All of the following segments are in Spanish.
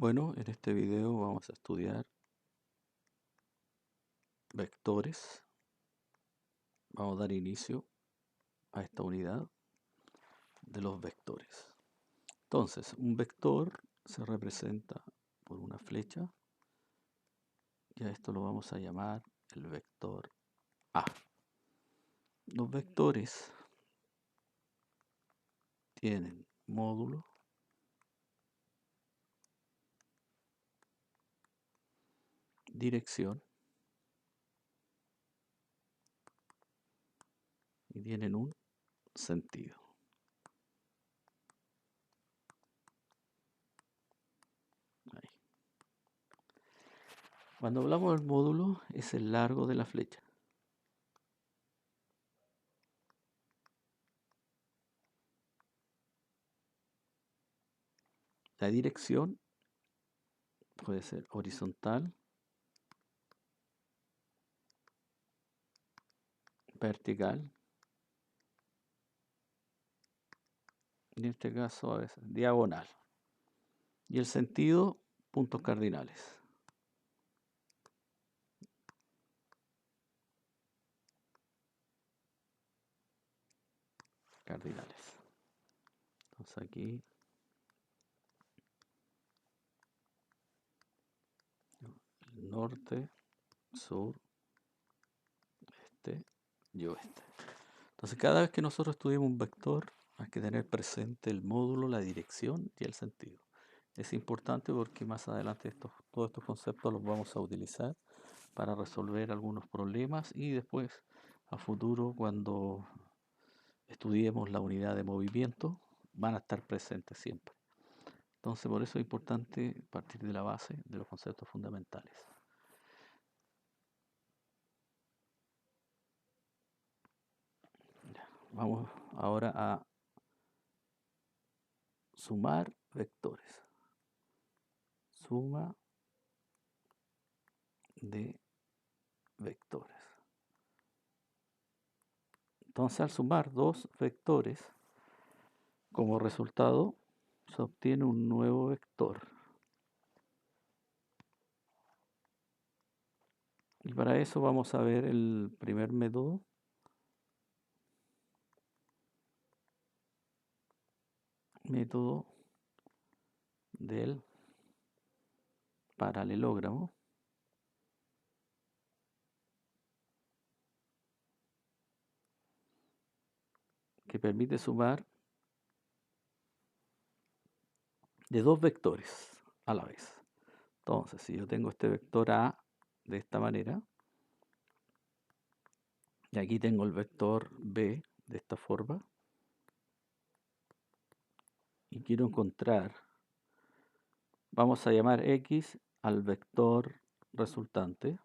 Bueno, en este video vamos a estudiar vectores. Vamos a dar inicio a esta unidad de los vectores. Entonces, un vector se representa por una flecha y a esto lo vamos a llamar el vector A. Los vectores tienen módulo, dirección y tienen un sentido. Ahí. Cuando hablamos del módulo, es el largo de la flecha. La dirección puede ser horizontal, vertical, en este caso a veces diagonal. Y el sentido, puntos cardinales. Entonces aquí el norte, sur, este y oeste. Entonces cada vez que nosotros estudiamos un vector hay que tener presente el módulo, la dirección y el sentido. Es importante porque más adelante todos estos conceptos los vamos a utilizar para resolver algunos problemas y después a futuro cuando estudiemos la unidad de movimiento van a estar presentes siempre. Entonces por eso es importante partir de la base de los conceptos fundamentales. Vamos ahora a sumar vectores. Suma de vectores. Entonces al sumar dos vectores, como resultado se obtiene un nuevo vector. Y para eso vamos a ver el primer método. Método del paralelogramo. Que permite sumar de dos vectores a la vez. Entonces, si yo tengo este vector A de esta manera, y aquí tengo el vector B de esta forma, y quiero encontrar, vamos a llamar X al vector resultante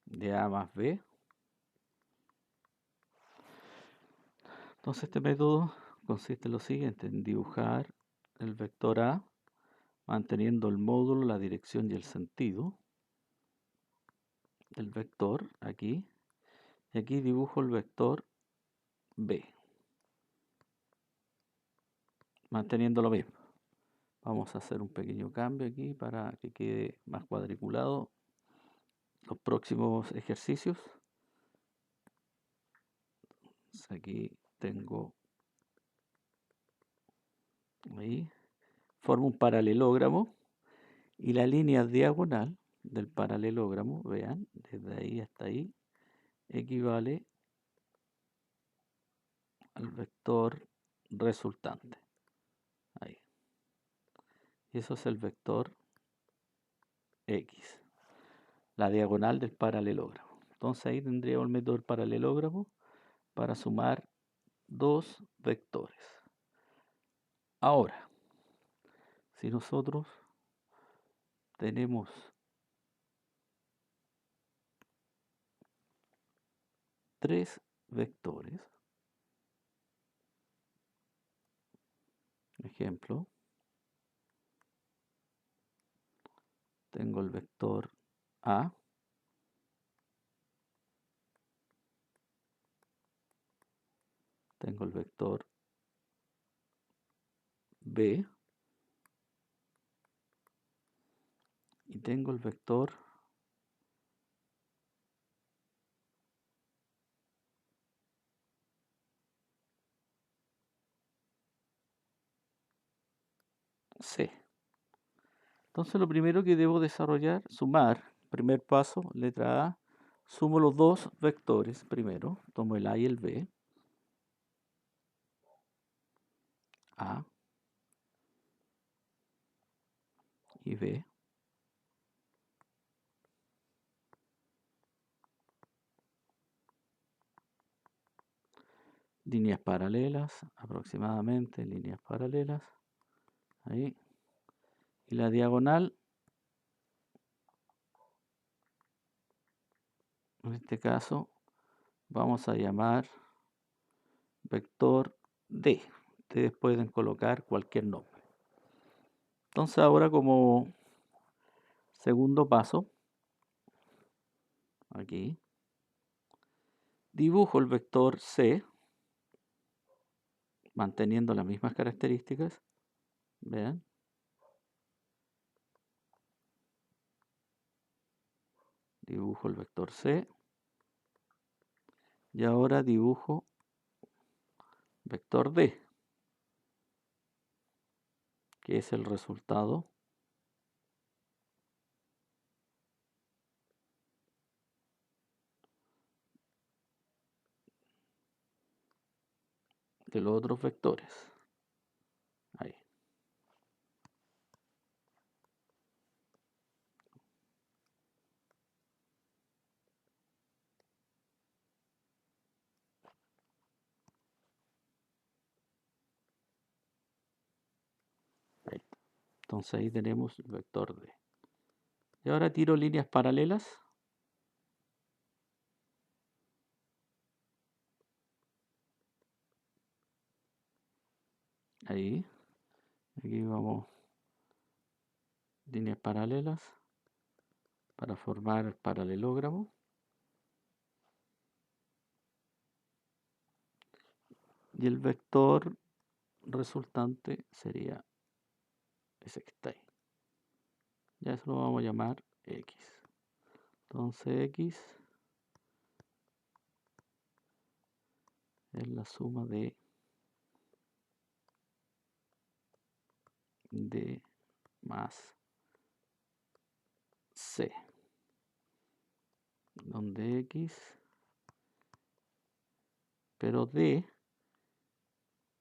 de A más B. Entonces este método consiste en lo siguiente, en dibujar el vector A manteniendo el módulo, la dirección y el sentido del vector aquí, y aquí dibujo el vector B manteniendo lo mismo. Vamos a hacer un pequeño cambio aquí para que quede más cuadriculado los próximos ejercicios. Aquí tengo ahí, formo un paralelogramo y la línea diagonal del paralelogramo, vean, desde ahí hasta ahí, equivale al vector resultante. Ahí. Y eso es el vector X, la diagonal del paralelogramo. Entonces ahí tendríamos el método del paralelogramo para sumar dos vectores. Ahora, si nosotros tenemos tres vectores, ejemplo, tengo el vector A, tengo el vector B tengo el vector C. Entonces lo primero que debo desarrollar, sumar, primer paso, letra A, sumo los dos vectores primero, tomo el A y el B, A y B, líneas paralelas, aproximadamente líneas paralelas, ahí, y la diagonal, en este caso, vamos a llamar vector D. Ustedes pueden colocar cualquier nombre. Entonces ahora como segundo paso, aquí, dibujo el vector C, manteniendo las mismas características. Vean. Dibujo el vector C. Y ahora dibujo vector D, que es el resultado de los otros vectores. Ahí. Ahí. Entonces ahí tenemos el vector D. Y ahora tiro líneas paralelas. Ahí. Aquí vamos. Líneas paralelas para formar el paralelogramo. Y el vector resultante sería ese que está ahí. Ya eso lo vamos a llamar X. Entonces X es la suma de D más C, donde X, pero D,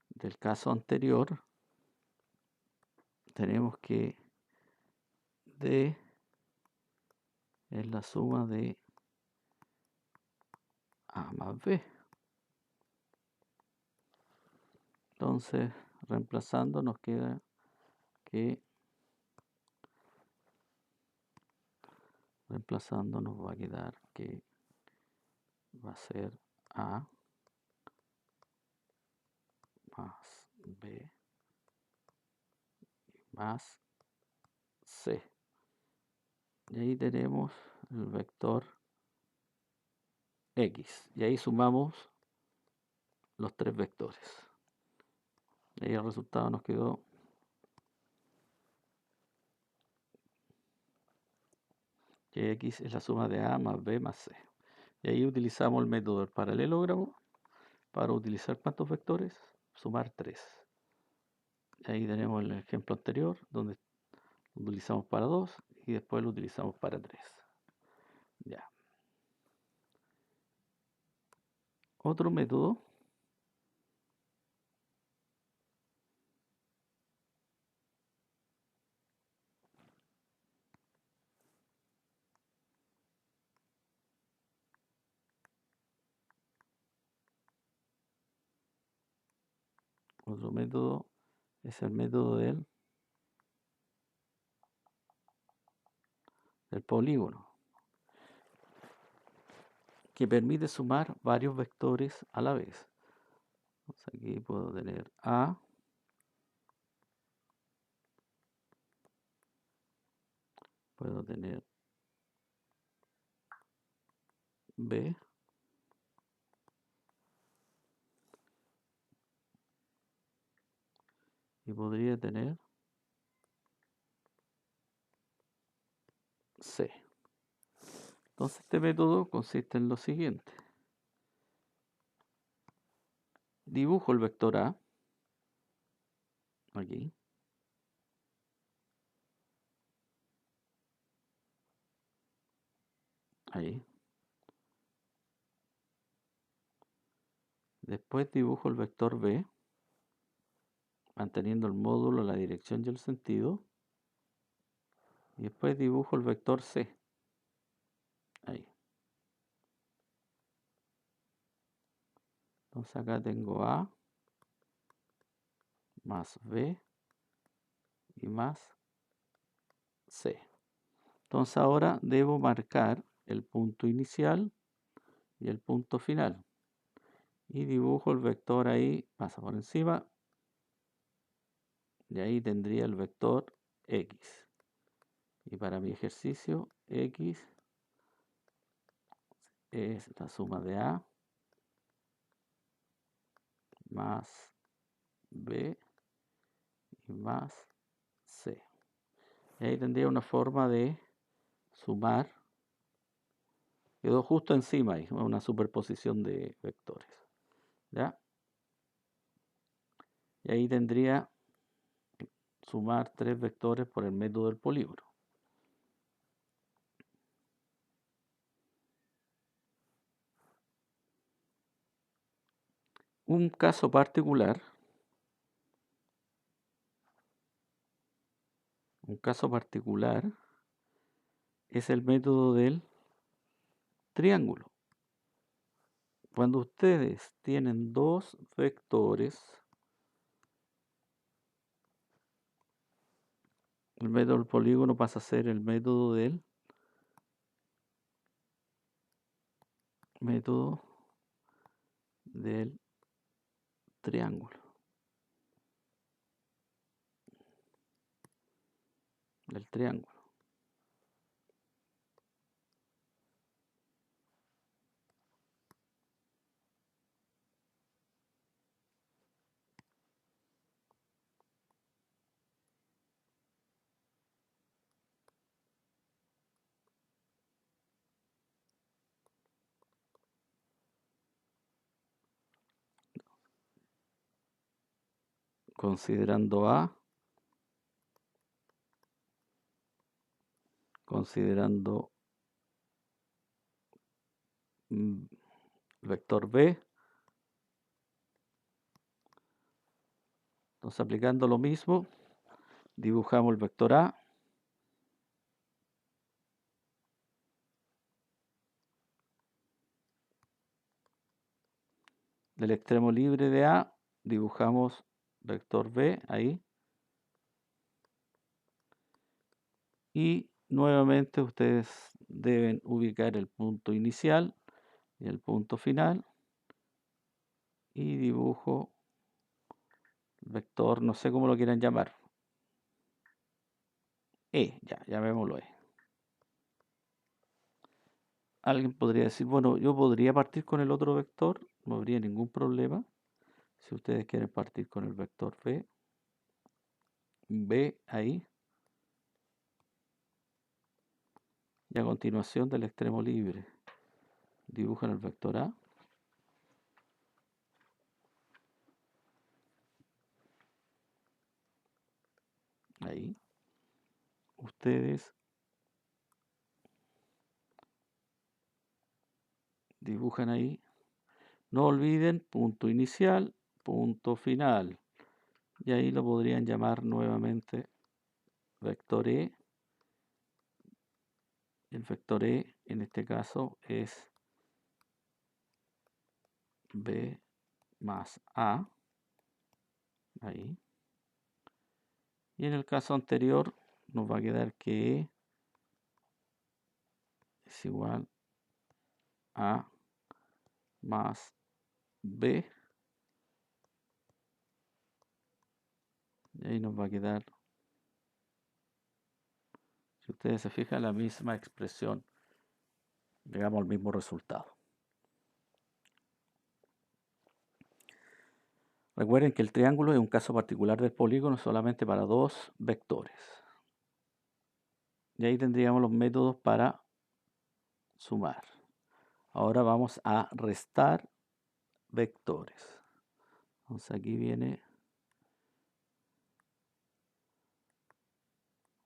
del caso anterior, tenemos que D es la suma de A más B. Entonces, reemplazando nos queda que, reemplazando nos va a quedar que va a ser A más B más C. Y ahí tenemos el vector X. Y ahí sumamos los tres vectores. Y ahí el resultado nos quedó que X es la suma de A más B más C. Y ahí utilizamos el método del paralelogramo para utilizar ¿cuántos vectores? Sumar 3. Y ahí tenemos el ejemplo anterior donde lo utilizamos para 2 y después lo utilizamos para 3. Ya. Otro método es el método del polígono, que permite sumar varios vectores a la vez. Entonces aquí puedo tener A, puedo tener B, y podría tener C. Entonces este método consiste en lo siguiente. Dibujo el vector A, aquí, ahí. Después dibujo el vector B, manteniendo el módulo, la dirección y el sentido. Y después dibujo el vector C, ahí. Entonces acá tengo A más B y más C. Entonces ahora debo marcar el punto inicial y el punto final. Y dibujo el vector ahí, pasa por encima. Y ahí tendría el vector X. Y para mi ejercicio, X es la suma de A más B y más C. Y ahí tendría una forma de sumar. Quedó justo encima ahí, una superposición de vectores. ¿Ya? Y ahí tendría sumar 3 vectores por el método del polígono. Un caso particular es el método del triángulo. Cuando ustedes tienen dos vectores, el método del polígono pasa a ser el método del triángulo. Del triángulo. Considerando A, considerando vector B. Entonces, aplicando lo mismo, dibujamos el vector A. Del extremo libre de A, dibujamos vector B ahí. Y nuevamente ustedes deben ubicar el punto inicial y el punto final. Y dibujo vector, no sé cómo lo quieran llamar. Ya, llamémoslo E. Alguien podría decir, bueno, yo podría partir con el otro vector, no habría ningún problema. Si ustedes quieren partir con el vector B ahí. Y a continuación del extremo libre, dibujan el vector A. Ahí. Ustedes dibujan ahí. No olviden punto inicial, punto final. Y ahí lo podrían llamar nuevamente vector E. El vector E en este caso es B más A. Ahí. Y en el caso anterior nos va a quedar que E es igual a más B. Y ahí nos va a quedar, si ustedes se fijan, la misma expresión, llegamos al mismo resultado. Recuerden que el triángulo es un caso particular del polígono solamente para dos vectores. Y ahí tendríamos los métodos para sumar. Ahora vamos a restar vectores. Entonces aquí viene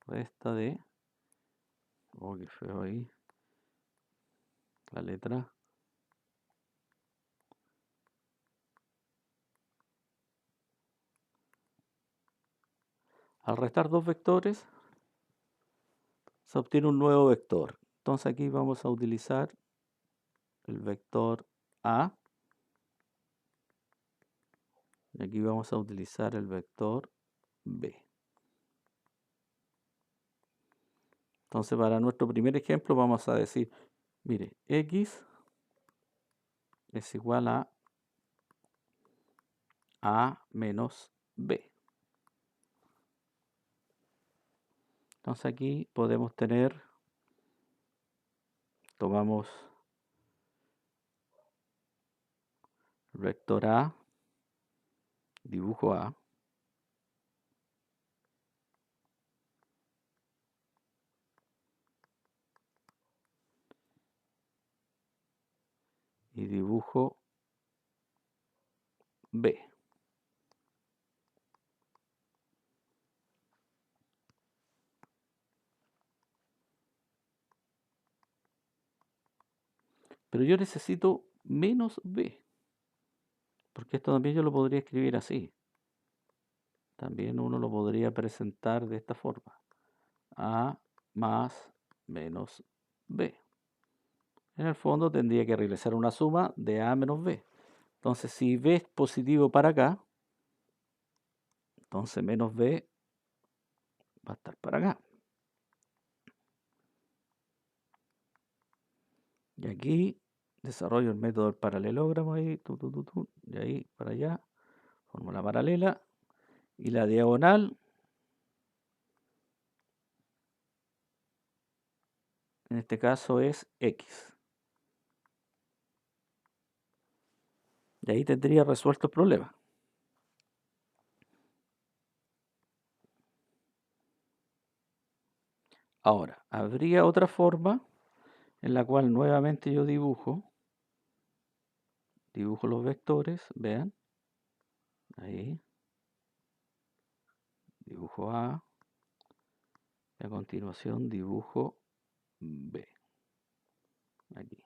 resta de, oh, qué feo ahí, la letra. Al restar dos vectores, se obtiene un nuevo vector. Entonces aquí vamos a utilizar el vector A. Y aquí vamos a utilizar el vector B. Entonces para nuestro primer ejemplo vamos a decir, mire, X es igual a menos B. Entonces aquí podemos tener, tomamos el vector A, dibujo A, y dibujo B. Pero yo necesito menos B, porque esto también yo lo podría escribir así. También uno lo podría presentar de esta forma. A más menos B. En el fondo tendría que realizar una suma de A menos B. Entonces si B es positivo para acá, entonces menos B va a estar para acá. Y aquí desarrollo el método del paralelogramo ahí, y ahí para allá, fórmula paralela. Y la diagonal, en este caso es X. Y ahí tendría resuelto el problema. Ahora, habría otra forma en la cual nuevamente yo dibujo los vectores, vean, ahí, dibujo A, y a continuación dibujo B, aquí.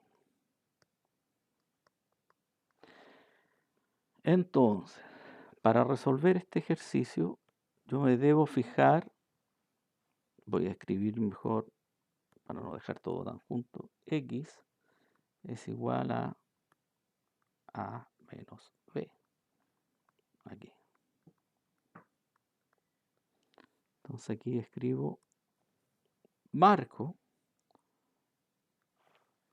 Entonces, para resolver este ejercicio, yo me debo fijar, voy a escribir mejor para no dejar todo tan junto, X es igual a menos B, aquí. Entonces aquí escribo, marco,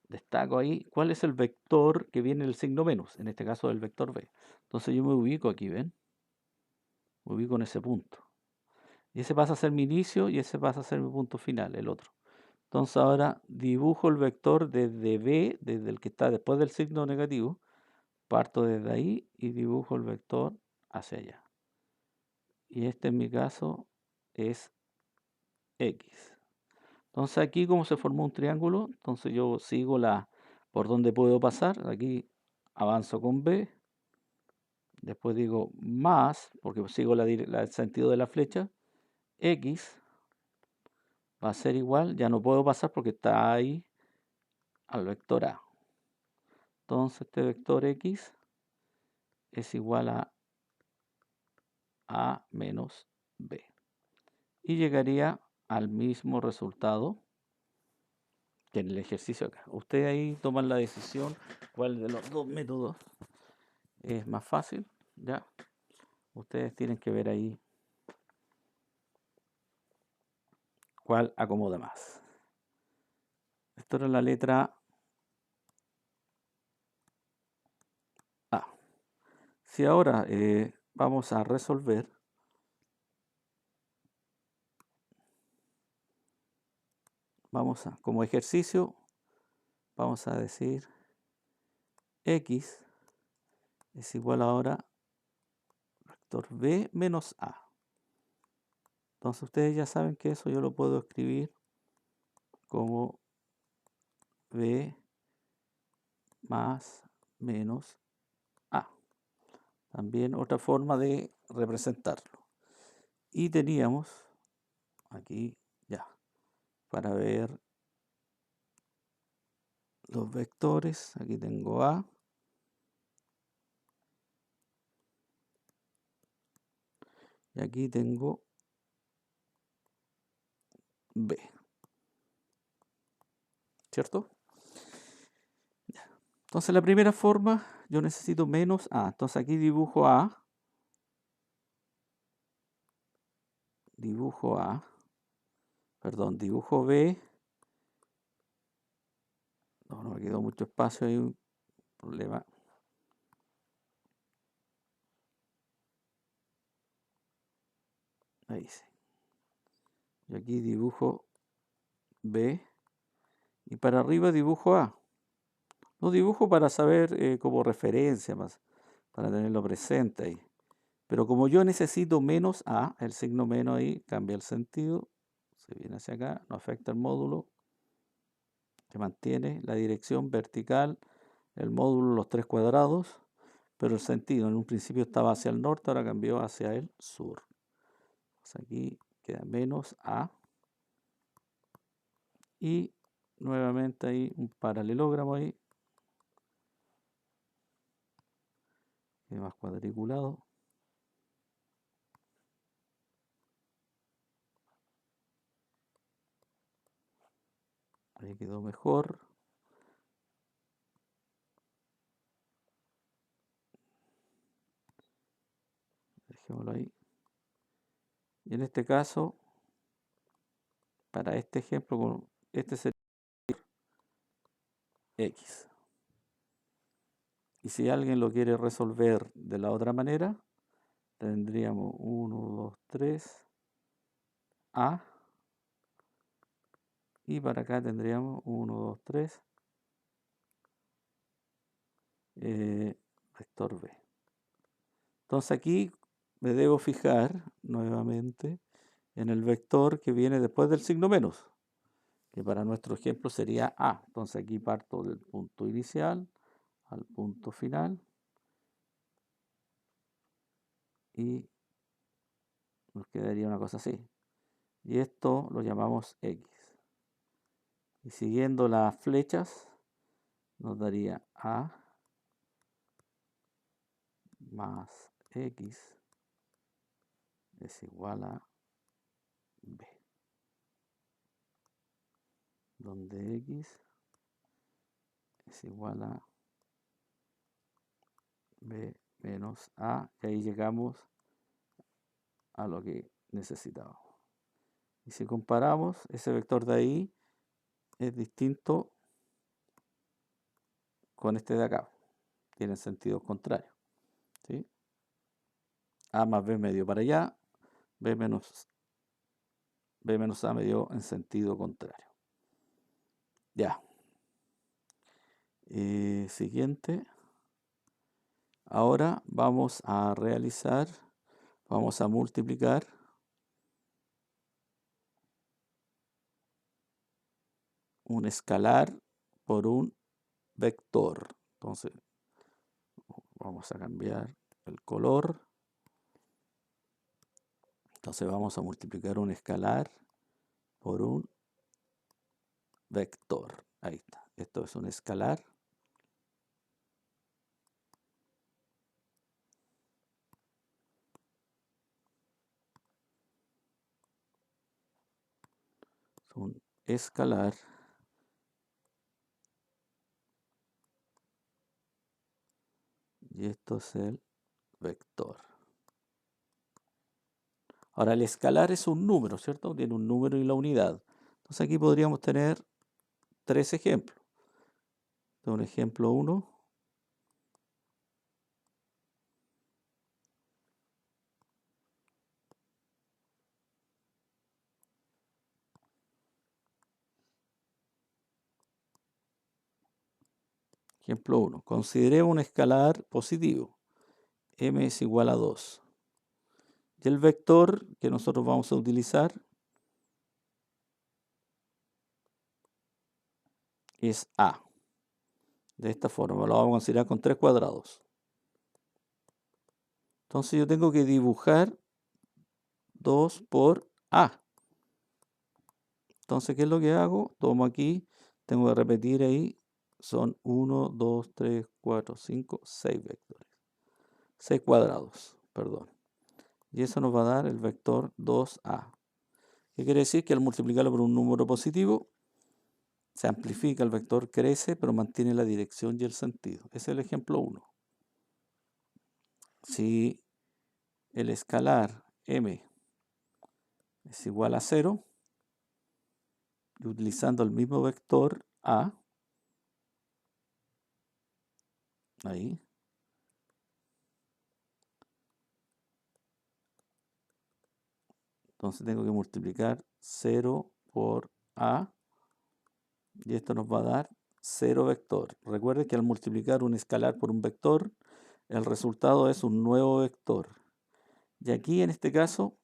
destaco ahí cuál es el vector que viene el signo menos, en este caso el vector B. Entonces yo me ubico aquí, ¿ven? Me ubico en ese punto. Y ese pasa a ser mi inicio y ese pasa a ser mi punto final, el otro. Entonces ahora dibujo el vector desde B, desde el que está después del signo negativo, parto desde ahí y dibujo el vector hacia allá. Y este en mi caso es X. Entonces aquí como se formó un triángulo, entonces yo sigo por donde puedo pasar, aquí avanzo con B, después digo más, porque sigo el sentido de la flecha, X va a ser igual, ya no puedo pasar porque está ahí al vector A. Entonces este vector X es igual a menos B. Y llegaría al mismo resultado que en el ejercicio acá. Ustedes ahí toman la decisión cuál de los dos métodos es más fácil, ¿ya? Ustedes tienen que ver ahí cuál acomoda más. Esto era la letra A. Si ahora vamos a resolver, como ejercicio, vamos a decir X es igual ahora a vector B menos A. Entonces ustedes ya saben que eso yo lo puedo escribir como B más menos A. También otra forma de representarlo. Y teníamos aquí ya, para ver los vectores, aquí tengo A, y aquí tengo B, ¿cierto? Entonces la primera forma, yo necesito menos A. Entonces aquí dibujo A, dibujo B. No me quedó mucho espacio, hay un problema. Ahí sí. Y aquí dibujo B y para arriba dibujo A. Lo dibujo para saber como referencia, más, para tenerlo presente ahí. Pero como yo necesito menos A, el signo menos ahí cambia el sentido, se viene hacia acá, no afecta el módulo, se mantiene la dirección vertical, el módulo, los 3 cuadrados, pero el sentido en un principio estaba hacia el norte, ahora cambió hacia el sur. Pues aquí queda menos A y nuevamente ahí un paralelogramo ahí, que más cuadriculado. Ahí quedó mejor. Dejémoslo ahí. Y en este caso, para este ejemplo, este sería X. Y si alguien lo quiere resolver de la otra manera, tendríamos 1, 2, 3, A. Y para acá tendríamos 1, 2, 3, vector B. Entonces aquí me debo fijar nuevamente en el vector que viene después del signo menos, que para nuestro ejemplo sería A. Entonces aquí parto del punto inicial al punto final y nos quedaría una cosa así. Y esto lo llamamos X. Y siguiendo las flechas nos daría A más X es igual a B, donde X es igual a B menos A, y ahí llegamos a lo que necesitamos. Y si comparamos, ese vector de ahí es distinto con este de acá, tienen sentido contrario, ¿sí? A más B me dio para allá, B menos A me dio en sentido contrario. Ya. Siguiente. Ahora vamos a multiplicar un escalar por un vector. Entonces, vamos a cambiar el color. Entonces vamos a multiplicar un escalar por un vector. Ahí está. Esto es un escalar. Es un escalar y esto es el vector. Ahora, el escalar es un número, ¿cierto? Tiene un número y la unidad. Entonces aquí podríamos tener 3 ejemplos. Entonces, un ejemplo 1. Ejemplo 1. Consideremos un escalar positivo. M es igual a 2. Y el vector que nosotros vamos a utilizar es A. De esta forma lo vamos a considerar con 3 cuadrados. Entonces yo tengo que dibujar 2 por A. Entonces, ¿qué es lo que hago? Tomo aquí, tengo que repetir ahí, son 1, 2, 3, 4, 5, 6 vectores. 6 cuadrados, perdón. Y eso nos va a dar el vector 2A. ¿Qué quiere decir? Que al multiplicarlo por un número positivo, se amplifica, el vector crece, pero mantiene la dirección y el sentido. Ese es el ejemplo 1. Si el escalar m es igual a 0, y utilizando el mismo vector a, ahí, entonces tengo que multiplicar 0 por a, y esto nos va a dar 0 vector. Recuerde que al multiplicar un escalar por un vector, el resultado es un nuevo vector. Y aquí en este caso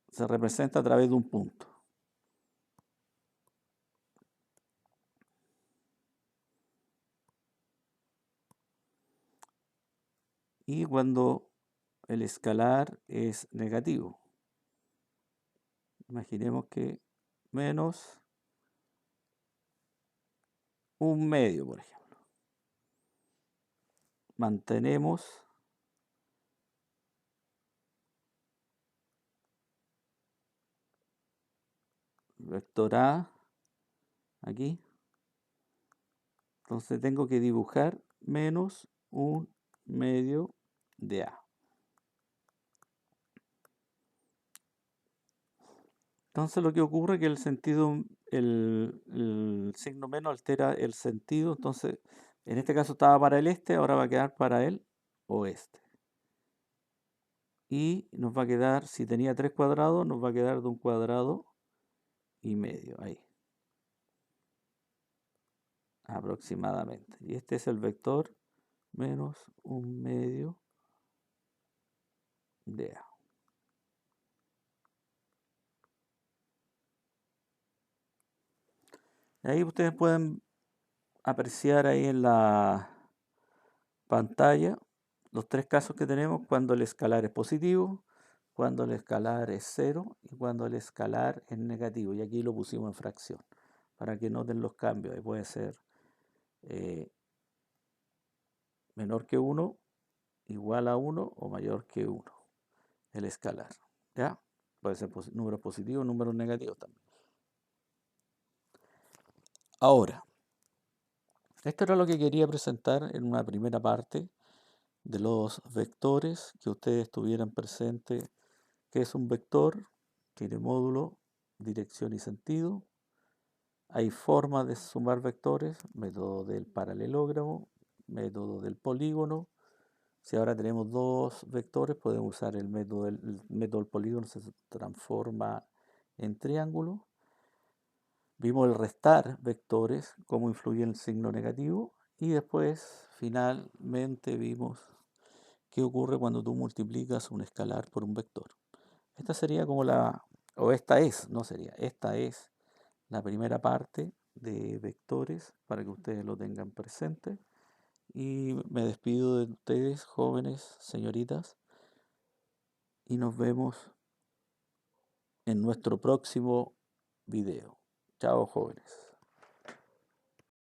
se representa a través de un punto. Y cuando el escalar es negativo, imaginemos que menos un medio, por ejemplo. Mantenemos vector A aquí. Entonces tengo que dibujar menos un medio de A. Entonces lo que ocurre es que el sentido, el signo menos altera el sentido. Entonces, en este caso estaba para el este, ahora va a quedar para el oeste. Y nos va a quedar, si tenía 3 cuadrados, nos va a quedar de 1 cuadrado y medio ahí. Aproximadamente. Y este es el vector menos un medio de A. Ahí ustedes pueden apreciar ahí en la pantalla los 3 casos que tenemos cuando el escalar es positivo, cuando el escalar es 0 y cuando el escalar es negativo. Y aquí lo pusimos en fracción para que noten los cambios. Ahí puede ser menor que 1, igual a 1 o mayor que 1 el escalar. ¿Ya? Puede ser números positivos, números negativos también. Ahora, esto era lo que quería presentar en una primera parte de los vectores, que ustedes tuvieran presente que es un vector, tiene módulo, dirección y sentido. Hay formas de sumar vectores, método del paralelogramo, método del polígono. Si ahora tenemos 2 vectores, podemos usar el método del polígono, se transforma en triángulo. Vimos el restar vectores, cómo influye el signo negativo, y después finalmente vimos qué ocurre cuando tú multiplicas un escalar por un vector. Esta sería como esta es la primera parte de vectores para que ustedes lo tengan presente. Y me despido de ustedes, jóvenes, señoritas, y nos vemos en nuestro próximo video. Chao, jóvenes.